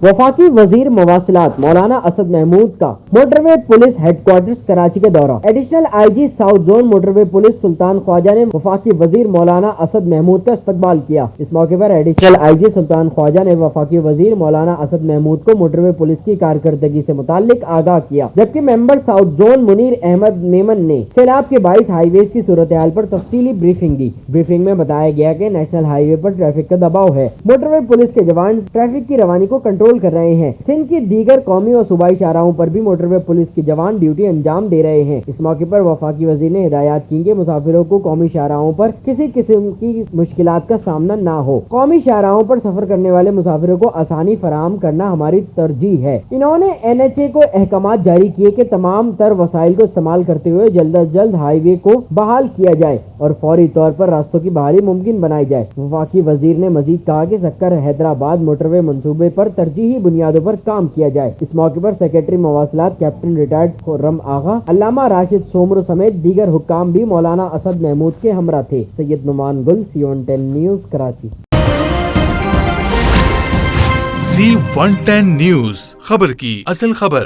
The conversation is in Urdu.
وفاقی وزیر مواصلات مولانا اسد محمود کا موٹر وے پولیس ہیڈ کوارٹرز کراچی کے دورہ۔ Additional IG south zone motorway police Sultan Khawaja نے وفاقی وزیر مولانا اسد محمود کا استقبال کیا۔ اس موقع پر ایڈیشنل آئی جی سلطان خواجہ نے وفاقی وزیر مولانا اسد محمود کو موٹر وے پولیس کی کارکردگی سے متعلق آگاہ کیا، جبکہ ممبر ساؤتھ زون منیر احمد میمن نے سیلاب کے باعث ہائی ویز کی صورتحال پر تفصیلی بریفنگ دی۔ بریفنگ میں بتایا گیا کہ نیشنل ہائی وے پر ٹریفک کا دباؤ ہے، موٹر وے پولیس کے جوان ٹریفک کی روانی کو کنٹرول کر رہے ہیں۔ سندھ کی دیگر قومی اور صوبائی شاہراہوں پر بھی موٹر وے پولیس کے جوان ڈیوٹی انجام دے رہے ہیں۔ اس موقع پر وفاقی وزیر نے ہدایات کی کہ مسافروں کو قومی شاہراہوں پر کسی قسم کی مشکلات کا سامنا نہ ہو۔ قومی شاہراہوں پر سفر کرنے والے مسافروں کو آسانی فراہم کرنا ہماری ترجیح ہے۔ انہوں نے NHA کو احکامات جاری کیے کہ تمام تر وسائل کو استعمال کرتے ہوئے جلد از جلد ہائی وے کو بحال کیا جائے اور فوری طور پر راستوں کی بحالی ممکن بنائی جائے۔ وفاقی وزیر نے مزید کہا کہ سکر حیدرآباد موٹر وے منصوبے پر ترجیحی بنیادوں پر کام کیا جائے۔ اس موقع پر سیکرٹری مواصلات کیپٹن ریٹائرڈ خرم آغا، علامہ راشد سومرو سمیت دیگر حکام بھی مولانا اسد محمود کے ہمراہ تھے۔ سید نعمان گل، C110 news, Karachi. C110 news, خبر کی اصل خبر۔